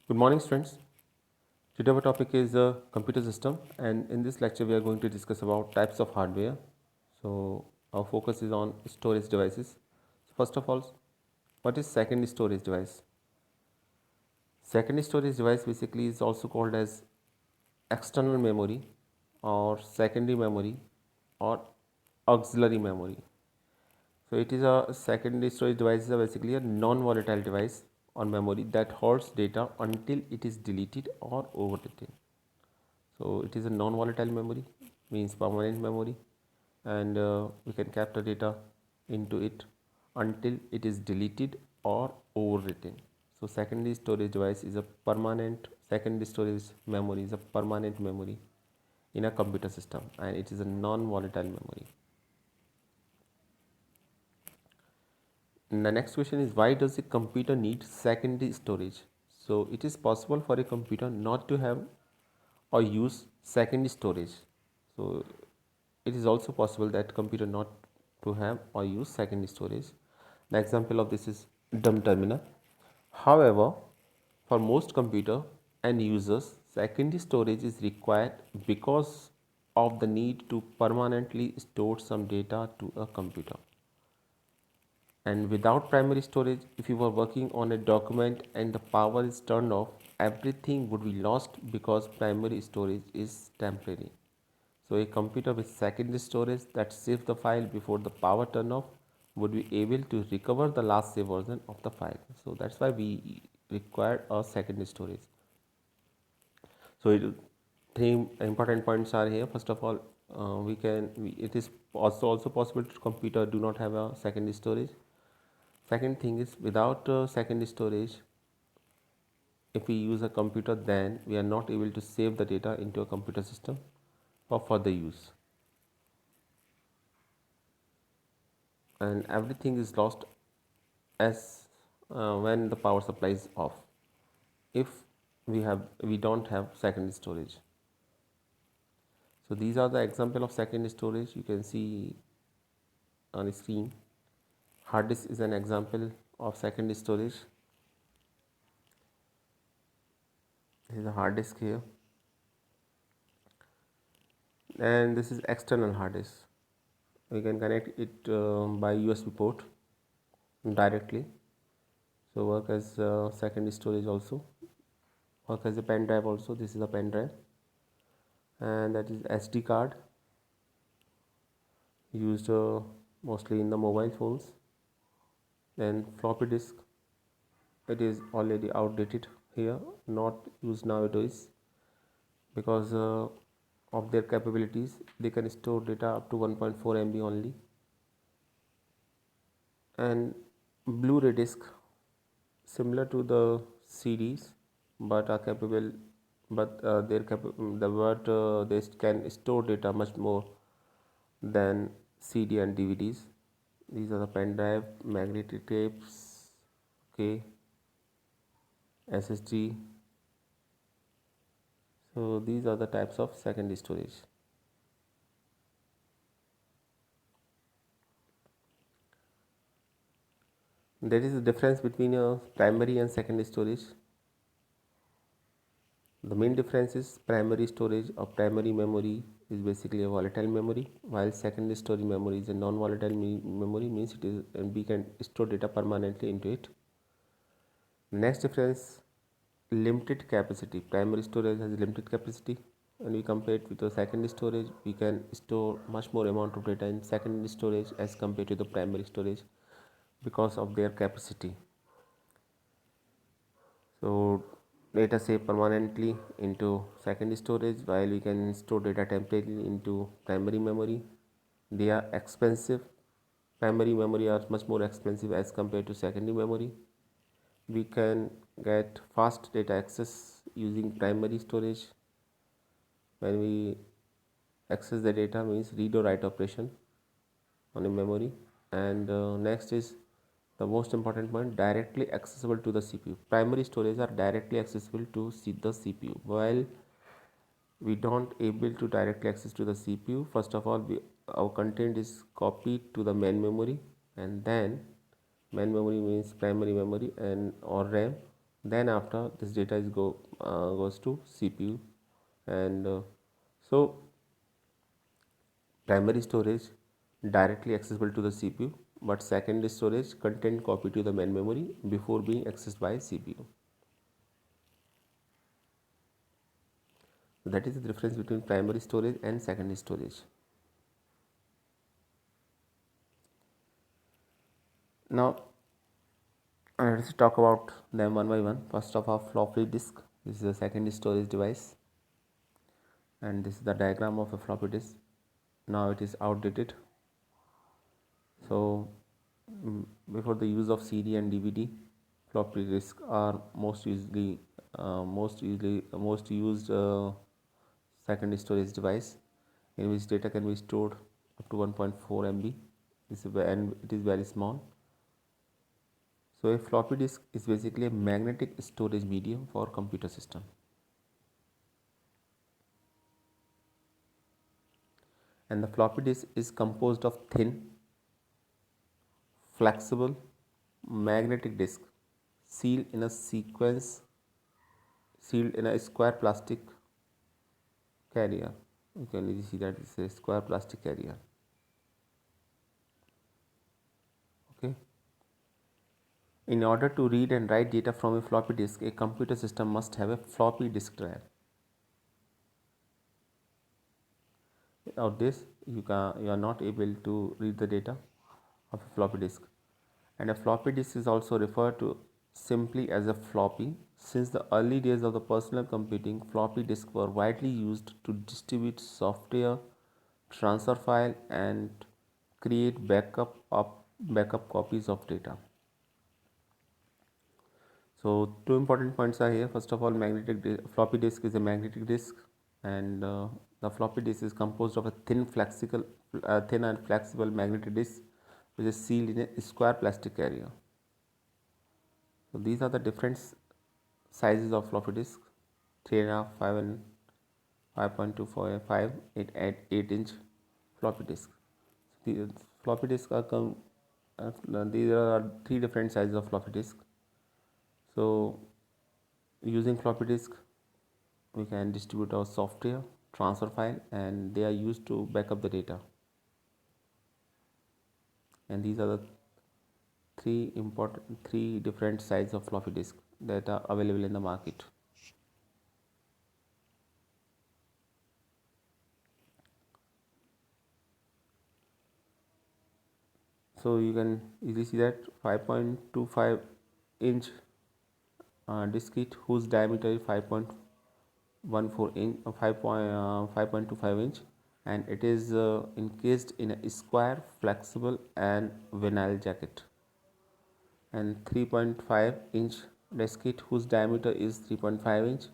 Good morning, students. Today our topic is computer system, and in this lecture we are going to discuss about types of hardware. So our focus is on storage devices. So first of all, what is secondary storage device? Secondary storage device basically is also called as external memory or secondary memory or auxiliary memory. So it is a secondary storage device is basically a non-volatile device on memory that holds data until it is deleted or overwritten. So it is a non-volatile memory, means permanent memory, and we can capture data into it until it is deleted or overwritten. So secondary storage device is a permanent secondary storage memory is a permanent memory in a computer system, and it is a non-volatile memory. And the next question is, why does a computer need secondary storage? So it is possible for a computer not to have or use secondary storage. So it is also possible that computer not to have or use secondary storage. The example of this is dumb terminal. However, for most computer and users, secondary storage is required because of the need to permanently store some data to a computer. And without primary storage, if you were working on a document and the power is turned off, everything would be lost because primary storage is temporary. So a computer with secondary storage that saves the file before the power turn off would be able to recover the last saved version of the file. So that's why we require a secondary storage. So three important points are here. First of all, it is also possible to computer do not have a secondary storage. Second thing is, without secondary storage, if we use a computer, then we are not able to save the data into a computer system for further use, and everything is lost as when the power supply is off, if we don't have secondary storage. So these are the example of secondary storage you can see on the screen. Hard disk is an example of secondary storage. This is a hard disk here, and this is external hard disk. We can connect it by USB port directly. So work as secondary storage also, work as a pen drive also. This is a pen drive, and that is SD card used mostly in the mobile phones. Then floppy disk, it is already outdated here, not used nowadays because of their capabilities. They can store data up to 1.4 MB only. And Blu-ray disc, similar to the CDs, but are capable, but they can store data much more than CD and DVDs. These are the pen drive, magnetic tapes, okay, SSD. So these are the types of secondary storage. There is a difference between a primary and secondary storage. The main difference is primary storage or primary memory is basically a volatile memory, while secondary storage memory is a non-volatile memory, means it is, and we can store data permanently into it. Next difference, limited capacity. Primary storage has limited capacity, and we compare it with the secondary storage. We can store much more amount of data in secondary storage as compared to the primary storage because of their capacity. So data save permanently into secondary storage, while we can store data temporarily into primary memory. They are expensive. Primary memory are much more expensive as compared to secondary memory. We can get fast data access using primary storage. When we access the data, means read or write operation on a memory. And next is the most important point, directly accessible to the CPU. Primary storage are directly accessible to the CPU, while we don't able to directly access to the CPU. First of all, our content is copied to the main memory, and then main memory means primary memory and or RAM, Then after this data is goes to CPU, and so primary storage directly accessible to the CPU, but secondary storage content copy to the main memory before being accessed by CPU. That is the difference between primary storage and secondary storage. Now let's talk about them one by one. First of all, floppy disk. This is a secondary storage device, and this is the diagram of a floppy disk. Now it is outdated. So before the use of CD and DVD, floppy disk are most used secondary storage device, in which data can be stored up to 1.4 MB. And it is very small. So a floppy disk is basically a magnetic storage medium for computer system. And the floppy disk is composed of thin, flexible, magnetic disk sealed in a square plastic carrier. You can easily see that it's a square plastic carrier. Okay. In order to read and write data from a floppy disk, a computer system must have a floppy disk drive. Without this, you are not able to read the data of a floppy disk. And a floppy disk is also referred to simply as a floppy. Since the early days of the personal computing, floppy disks were widely used to distribute software, transfer file, and create backup copies of data. So two important points are here. First of all, floppy disk is a magnetic disk, and the floppy disk is composed of a thin and flexible magnetic disk, which is sealed in a square plastic carrier. So these are the different sizes of floppy disk: 3.5, 5, and 5.25, 8-inch floppy disk. The floppy disk these are three different sizes of floppy disk. So using floppy disk, we can distribute our software, transfer file, and they are used to back up the data. And these are the three different sizes of floppy disk that are available in the market. So you can easily see that 5.25 inch diskette whose diameter is 5.14 inch, 5.25 inch, and it is encased in a square, flexible, and vinyl jacket. And 3.5 inch diskette whose diameter is 3.5 inch,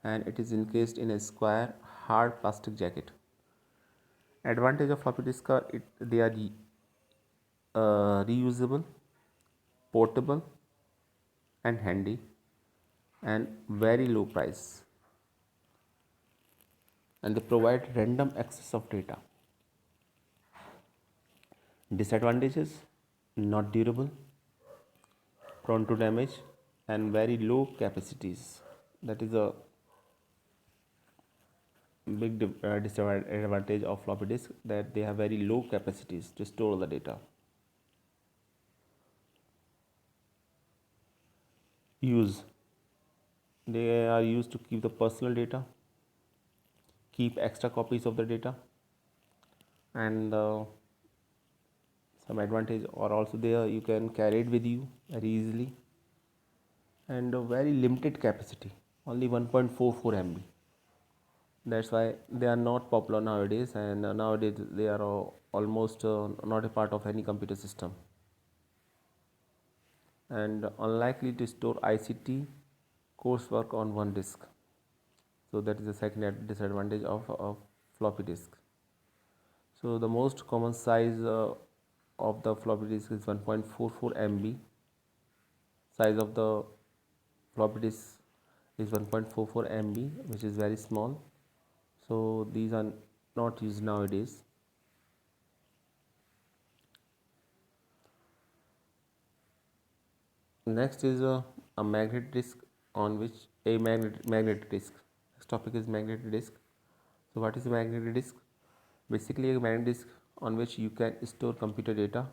and it is encased in a square, hard plastic jacket. Advantage of floppy disk are they are reusable, portable, and handy, and very low price, and they provide random access of data. Disadvantages: not durable, prone to damage, and very low capacities. That is a big disadvantage of floppy disk, that they have very low capacities to store the data. Use: they are used to keep the personal data, keep extra copies of the data, and some advantage are also there. You can carry it with you very easily, and a very limited capacity, only 1.44 MB. That's why they are not popular nowadays, and nowadays they are almost not a part of any computer system, and unlikely to store ICT coursework on one disk. So that is the second disadvantage of floppy disk. So the most common size of the floppy disk is 1.44 MB. Size of the floppy disk is 1.44 MB, which is very small. So these are not used nowadays. Next is a magnetic disk. on which a magnetic disk. Next topic is magnetic disk. So what is a magnetic disk? Basically a magnetic disk on which you can store computer data.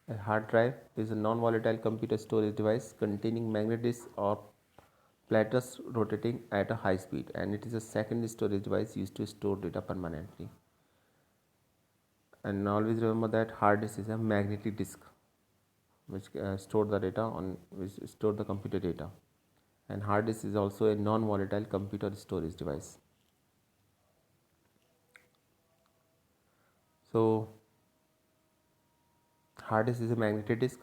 A hard drive is a non-volatile computer storage device containing magnetic disk or platters rotating at a high speed, and it is a secondary storage device used to store data permanently. And always remember that hard disk is a magnetic disk which store the data on which store the computer data, and hard disk is also a non-volatile computer storage device. So hard disk is a magnetic disk,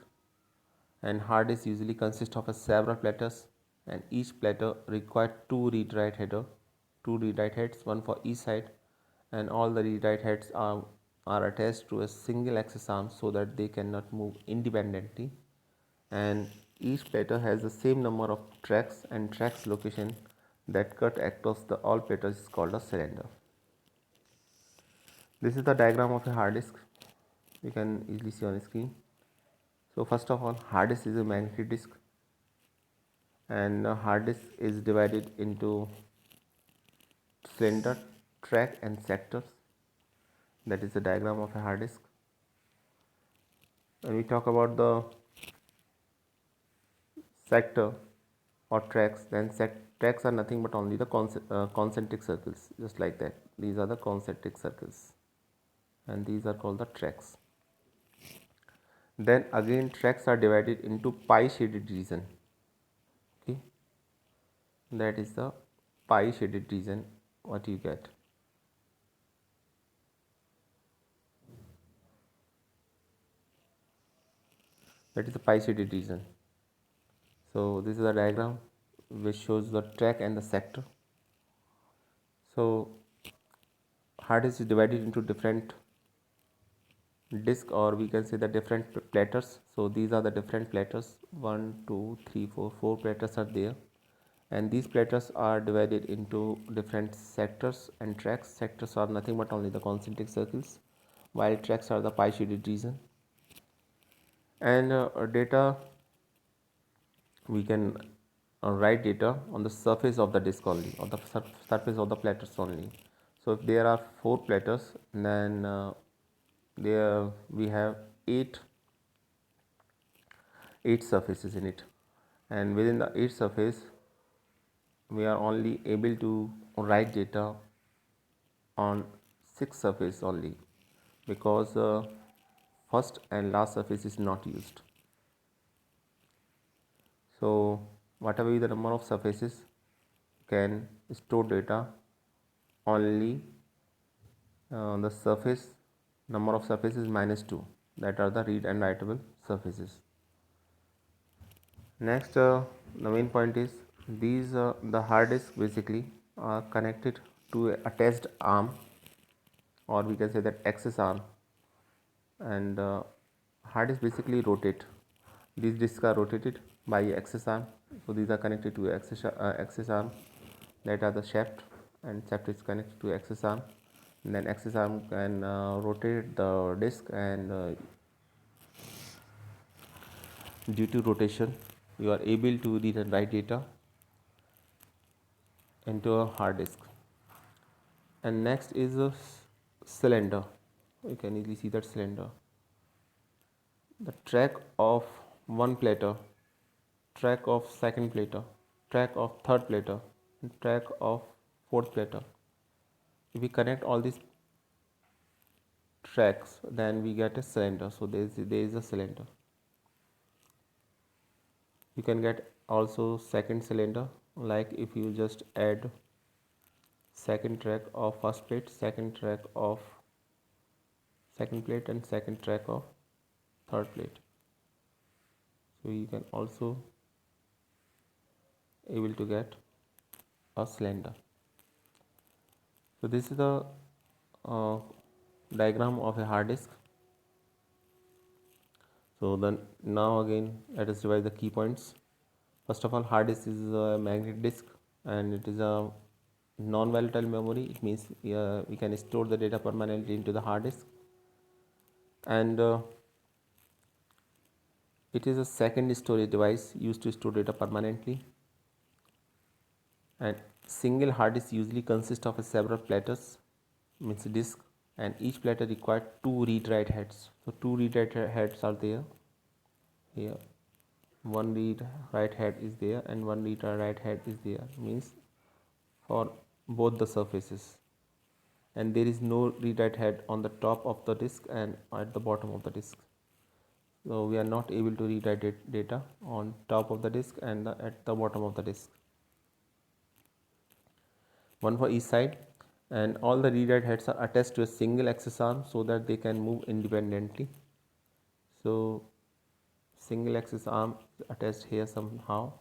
and hard disk usually consists of a several platters, and each platter requires two read-write heads, one for each side, and all the read-write heads are attached to a single access arm so that they cannot move independently, and each platter has the same number of tracks, and tracks location that cut across the all platters is called a cylinder. This is the diagram of a hard disk. You can easily see on the screen. So first of all, hard disk is a magnetic disk, and a hard disk is divided into cylinder, track and sectors. That is the diagram of a hard disk. When we talk about the sector or tracks, then tracks are nothing but only the concentric circles, just like that. These are the concentric circles, and these are called the tracks. Then again, tracks are divided into pi shaded region. Okay, that is the pi shaded region. What you get? That is the pi shaded region. So this is a diagram which shows the track and the sector. So hard disk is divided into different disk, or we can say the different platters. So these are the different platters, 1 2 3 4 platters are there, and these platters are divided into different sectors and tracks. Sectors are nothing but only the concentric circles, while tracks are the pi shaded region. And data, we can write data on the surface of the disk only, or the surface of the platters only. So if there are 4 platters, then there we have 8 surfaces in it, and within the 8 surface we are only able to write data on 6 surface only, because first and last surface is not used. So whatever be the number of surfaces, can store data only the surface number of surfaces minus 2, that are the read and writable surfaces. Next, the main point is these the hard disk basically are connected to a attached arm, or we can say that access arm, and hard disk basically rotate. These disks are rotated by access arm, so these are connected to access arm, that are the shaft, and shaft is connected to access arm, and then access arm can rotate the disk, and due to rotation you are able to read and write data into a hard disk. And next is a cylinder. You can easily see that cylinder, the track of one platter, track of second platter, track of third platter, and track of fourth platter. If we connect all these tracks, then we get a cylinder. So there is a cylinder. You can get also second cylinder, like if you just add second track of first plate, second track of second plate, and second track of third plate. So you can also able to get a cylinder. So this is the uh, diagram of a hard disk. So then now again let us revise the key points. First of all, hard disk is a magnetic disk, and it is a non-volatile memory. It means we can store the data permanently into the hard disk, and it is a second storage device used to store data permanently. And single hard disk usually consists of several platters, means disk, and each platter requires two read-write heads. So two read-write heads are there here. One read-write head is there and one read-write head is there, means for both the surfaces. And there is no read-write head on the top of the disk and at the bottom of the disk. So we are not able to read-write data on top of the disk and at the bottom of the disk. One for each side, and all the read-write heads are attached to a single access arm so that they can move independently. So single access arm is attached here somehow,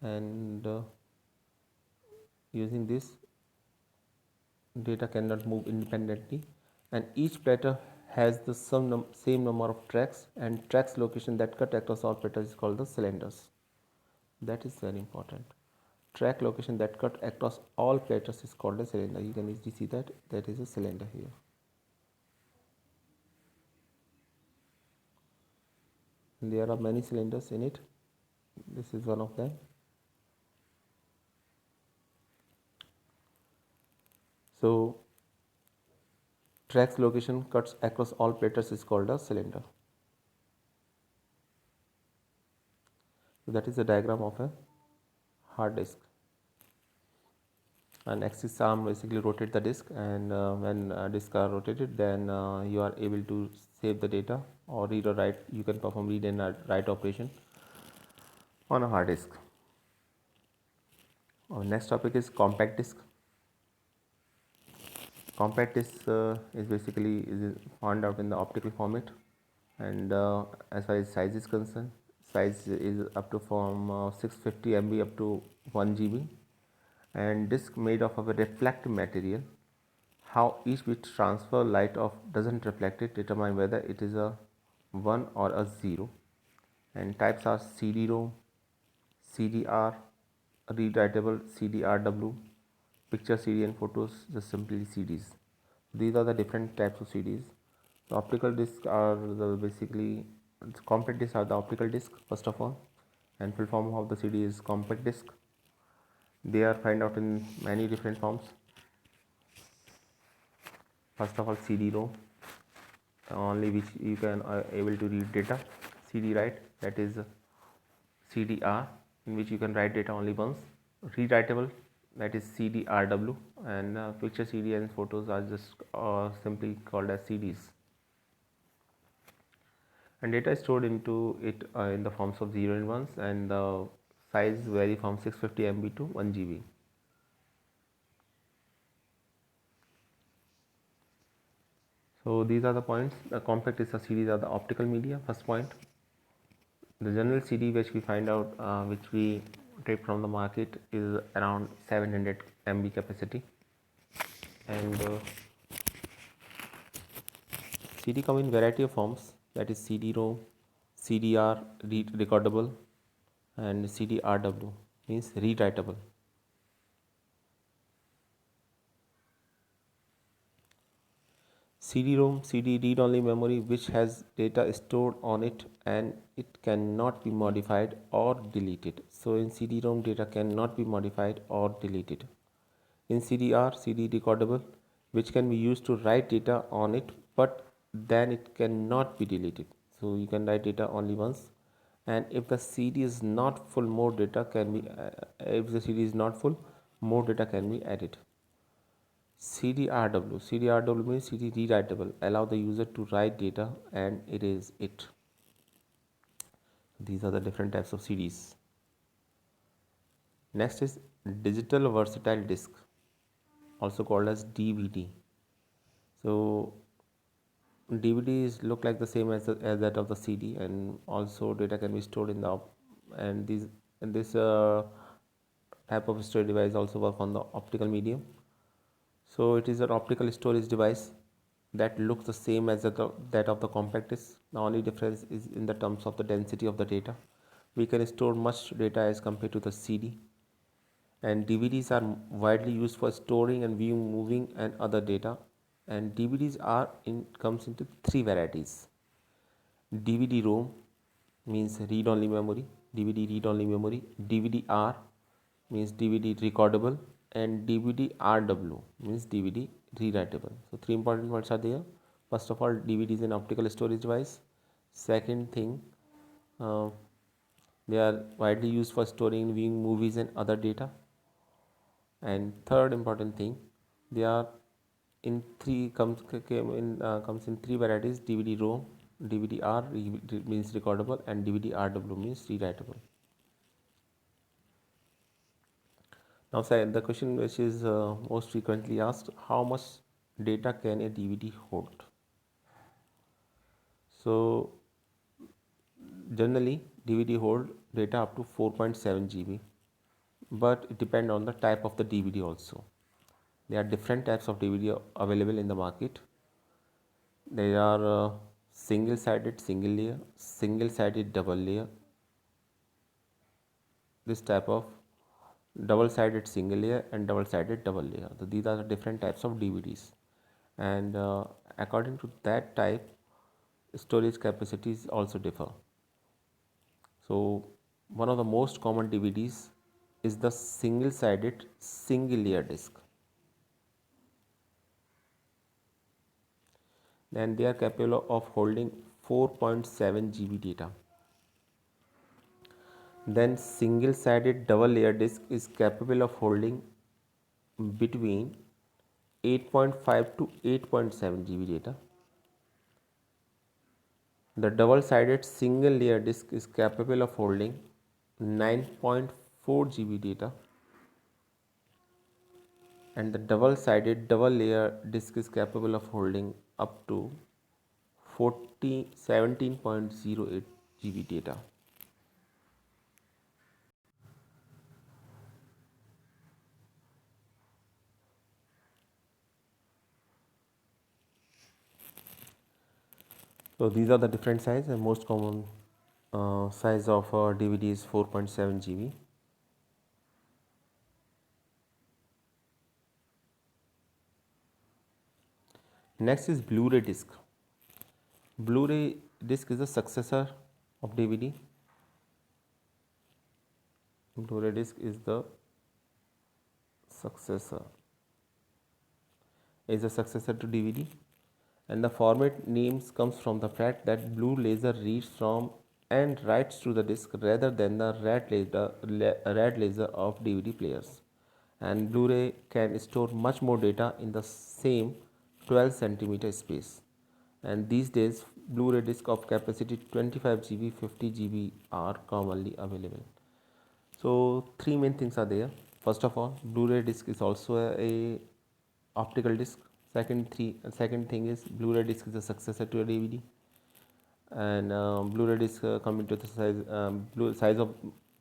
and using this data cannot move independently, and each platter has the same number of tracks, and tracks location that cut across all platters is called the cylinders. That is very important. Track location that cut across all platters is called a cylinder. You can easily see that that is a cylinder here. And there are many cylinders in it. This is one of them. So tracks location cuts across all platters is called a cylinder. So that is the diagram of a hard disk. An axis arm basically rotate the disk, and when disk are rotated, then you are able to save the data or read or write. You can perform read and write operation on a hard disk. Our next topic is compact disk. Compact disk is basically found out in the optical format, and as far as size is concerned, size is up to from 650 MB up to 1 GB, and disk made of a reflective material. How each bit transfer light of doesn't reflect it determine whether it is a 1 or a 0, and types are CD-ROM, CDR, read-writable CDRW, picture CD, and photos just simply CDs. These are the different types of CDs. The optical discs are basically compact discs are the optical disc first of all, and full form of the CD is compact disc. They are found out in many different forms. First of all, CD-ROM, only which you can able to read data. CD-write, that is CDR, in which you can write data only once. Rewritable, that is CDRW, and picture CD and photos are just simply called as CDs. And data is stored into it in the forms of 0 and 1s, and the size vary from 650 MB to 1 GB. So these are the points. The compact is a series of the optical media. First point. The general CD which we find out, which we take from the market, is around 700 MB capacity, and CD come in variety of forms, that is CD-ROM, CDR, recordable, and CDRW, means rewritable. CD-ROM, CD read-only memory which has data stored on it and it cannot be modified or deleted. So in CD-ROM, data cannot be modified or deleted. In CDR, CD recordable, which can be used to write data on it, but then it cannot be deleted. So you can write data only once, and if the CD is not full, more data can be. If the CD is not full, more data can be added. CDRW means CD rewritable, allow the user to write data and erase it. These are the different types of CDs. Next is digital versatile disk, also called as DVD. So DVDs look like the same as that of the CD, and also data can be stored in the and this type of storage device also work on the optical medium. So it is an optical storage device that looks the same as that of the compact disc. The only difference is in the terms of the density of the data. We can store much data as compared to the CD. And DVDs are widely used for storing and viewing moving and other data. And DVDs comes into three varieties. DVD-ROM means read-only memory, DVD read-only memory, DVD-R means DVD recordable, and DVD RW means DVD rewritable. So three important words are there. First of all, DVD is an optical storage device. Second thing, uh, they are widely used for storing and viewing movies and other data. And third important thing, they are in three comes in three varieties: DVD ROM, DVD R means recordable, and DVD RW means rewritable. Now, the question which is most frequently asked: how much data can a DVD hold? So, generally, DVD hold data up to 4.7 GB, but it depends on the type of the DVD also. There are different types of DVD available in the market. There are single-sided single layer, single-sided double layer, this type of double-sided single layer, and double-sided double layer. So these are the different types of DVDs, and according to that type, storage capacities also differ. So one of the most common DVDs is the single-sided single layer disc. Then they are capable of holding 4.7 GB data. Then single-sided double layer disc is capable of holding between 8.5 to 8.7 GB data. The double-sided single layer disc is capable of holding 9.4 GB data, and the double-sided double layer disc is capable of holding up to 17.08 GB data. So these are the different size, and most common size of DVD is 4.7 GB. Next is Blu-ray disc. Blu-ray disc is a successor of DVD. Blu-ray disc is the successor to DVD, and the format names comes from the fact that blue laser reads from and writes to the disc rather than the red laser of DVD players. And Blu-ray can store much more data in the same 12 centimeter space. And these days, Blu-ray disc of capacity 25 GB, 50 GB are commonly available. So three main things are there. First of all, Blu-ray disc is also a optical disc. Second thing is Blu-ray disc is a successor to a DVD, and Blu-ray disc come into the size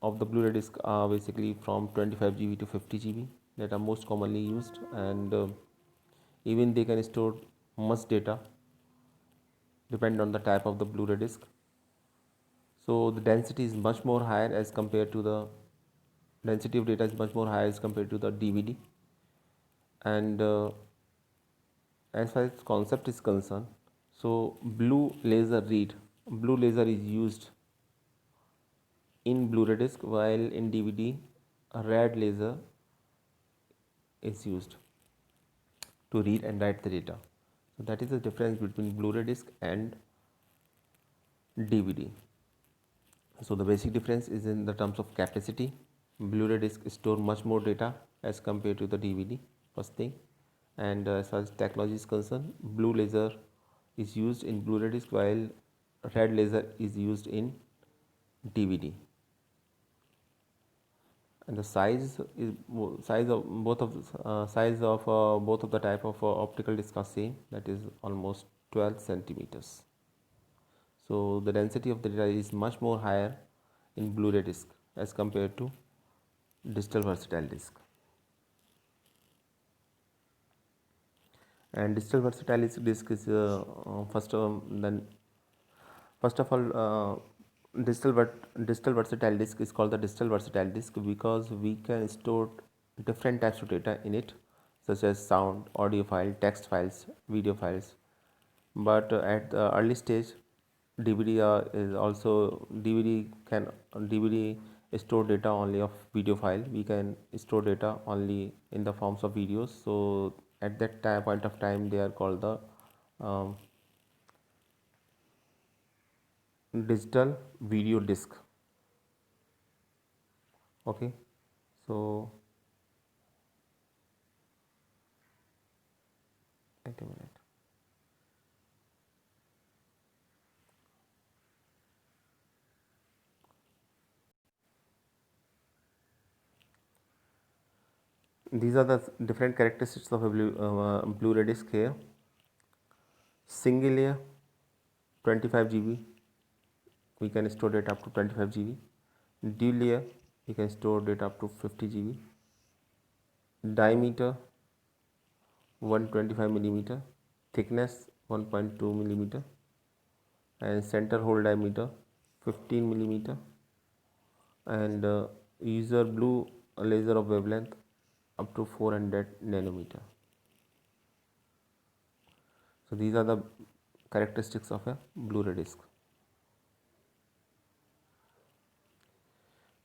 of the Blu-ray disc are basically from 25 GB to 50 GB that are most commonly used, and even they can store much data depend on the type of the Blu-ray disc. So the density is much more higher as compared to the density of data is much more higher as compared to the DVD, and as far as concept is concerned, so blue laser is used in Blu-ray disc, while in DVD a red laser is used to read and write the data. So that is the difference between Blu-ray disc and DVD. So the basic difference is in the terms of capacity. Blu-ray disc store much more data as compared to the DVD, first thing. And as far as technology is concerned, blue laser is used in Blu-ray disc while red laser is used in DVD. And the size of both of the type of optical disc are same, that is almost 12 centimeters. So the density of the data is much more higher in Blu-ray disc as compared to digital versatile disc. And digital versatile disc is first of all, digital versatile disk is called the digital versatile disk because we can store different types of data in it, such as sound, audio file, text files, video files. But at the early stage, DVD is also DVD store data only of video file. We can store data only in the forms of videos. So at that time, point of time, they are called the um, digital video disk. Okay, so wait a minute. These are the different characteristics of a Blu-ray disc here. Single layer 25 GB, we can store data up to 25 GB. Dual layer, we can store data up to 50 GB. Diameter 125 millimeter, thickness 1.2 millimeter, and center hole diameter 15 millimeter, and user blue laser of wavelength up to 400 nanometer. So these are the characteristics of a Blu-ray disc.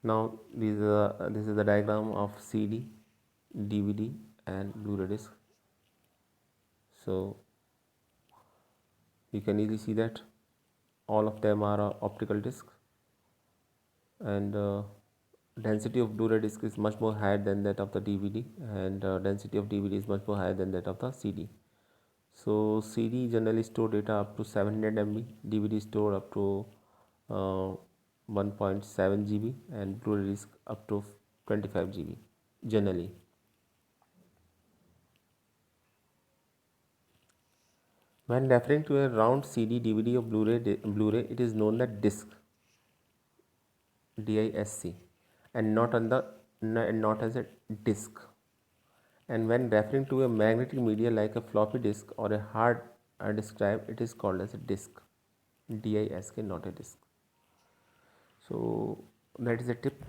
Now this is the diagram of CD, DVD and Blu-ray disc. So you can easily see that all of them are optical disc, and density of Blu-ray disc is much more higher than that of the DVD, and density of DVD is much more higher than that of the CD. So CD generally store data up to 700 MB, DVD store up to 1.7 GB, and Blu-ray disc up to 25 GB generally. When referring to a round CD, DVD or Blu-ray, it is known as disc, DISC, and not as a disc. And when referring to a magnetic media like a floppy disk or a hard disk drive, it is called as a disc, DISK, not a disc. So that is a tip.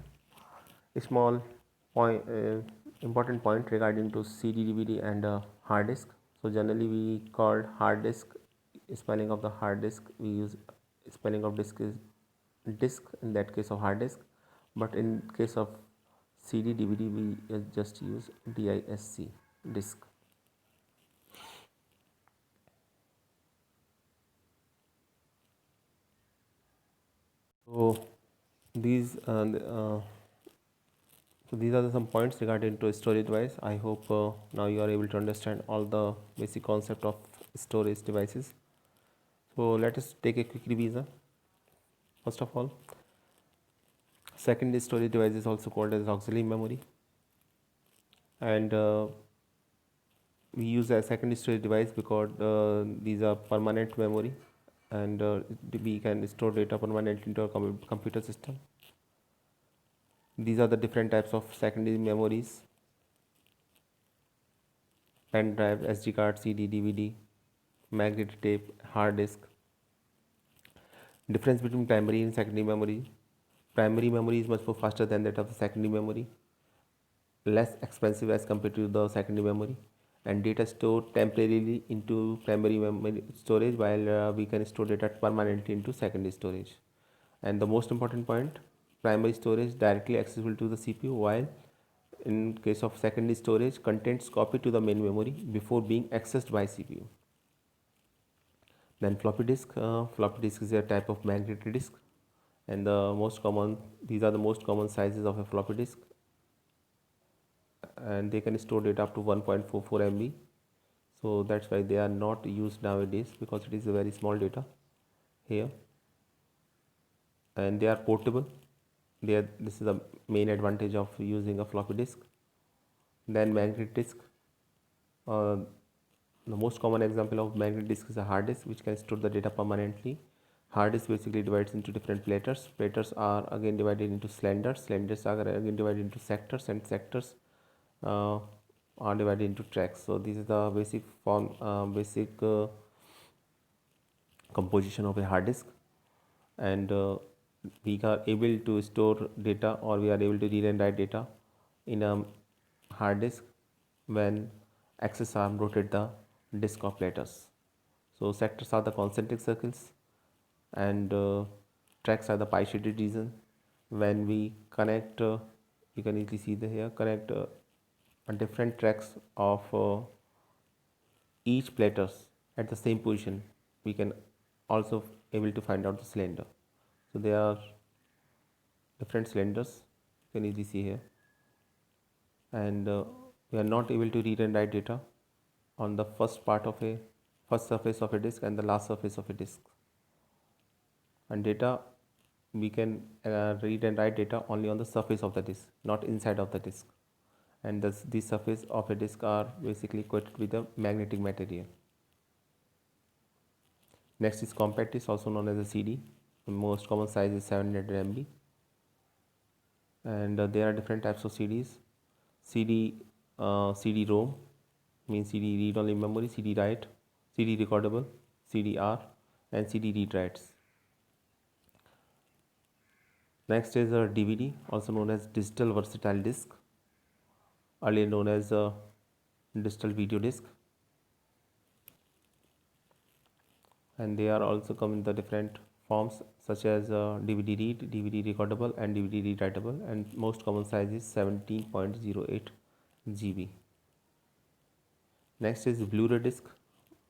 A small point, important point regarding to CD, DVD and hard disk. So generally we call hard disk, spelling of the hard disk, we use spelling of disk is disk in that case of hard disk, but in case of CD, DVD we just use DISC, disk. So these so these are some points regarding to storage device. I hope now you are able to understand all the basic concept of storage devices. So let us take a quick revision. First of all, secondary storage device is also called as auxiliary memory, and we use a secondary storage device because these are permanent memory, and we can store data permanently into a computer system. These are the different types of secondary memories: pen drive, SD card, CD, DVD, magnetic tape, hard disk. Difference between primary and secondary memory: primary memory is much more faster than that of the secondary memory, less expensive as compared to the secondary memory, and data stored temporarily into primary memory storage, while we can store data permanently into secondary storage. And the most important point, primary storage directly accessible to the CPU, while in case of secondary storage, contents copied to the main memory before being accessed by CPU. Then floppy disk. Floppy disk is a type of magnetic disk, and these are the most common sizes of a floppy disk, and they can store data up to 1.44 MB. So that's why they are not used nowadays, because it is a very small data here, and they are portable. This is the main advantage of using a floppy disk. Then magnetic disk. Uh, the most common example of magnetic disk is a hard disk, which can store the data permanently. Hard disk basically divides into different platters. Platters are again divided into cylinders. Cylinders are again divided into sectors, and sectors uh, are divided into tracks. So this is the basic composition of a hard disk, and we are able to store data, or we are able to read and write data in a hard disk when axis arm rotate the disk of platters. So sectors are the concentric circles, and tracks are the pie shaded region. when we connect, you can easily see the here connect different tracks of each platters at the same position, we can also able to find out the cylinder. So there are different cylinders, you can easily see here, and we are not able to read and write data on the first surface of a disk and the last surface of a disk. And data, we can read and write data only on the surface of the disk, not inside of the disk. And the surface of a disk are basically coated with a magnetic material. Next is compact disk, also known as a CD. The most common size is 700 MB. And there are different types of CDs. CD-ROM means CD read only memory, CD write, CD recordable, CDR, and CD read writes. Next is a DVD, also known as digital versatile disc, earlier known as a digital video disc. And they are also come in the different forms such as DVD read, DVD recordable, and DVD read writable, and most common size is 17.08 GB. Next is Blu-ray disc.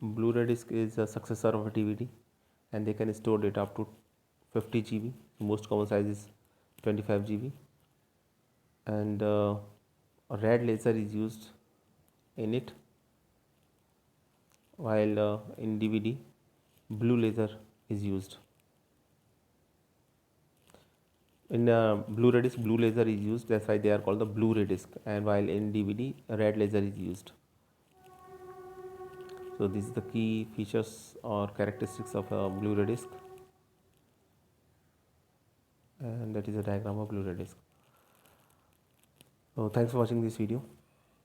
Blu-ray disc is a successor of a DVD, and they can store data up to 50 GB. Most common size is 25 GB. And a red laser is used in it, while in DVD blue laser is used. In Blu-ray disc, blue laser is used, that's why they are called the Blu-ray disc, and while in DVD red laser is used. So this is the key features or characteristics of a Blu-ray disc, and that is a diagram of Blu-ray disc. So thanks for watching this video.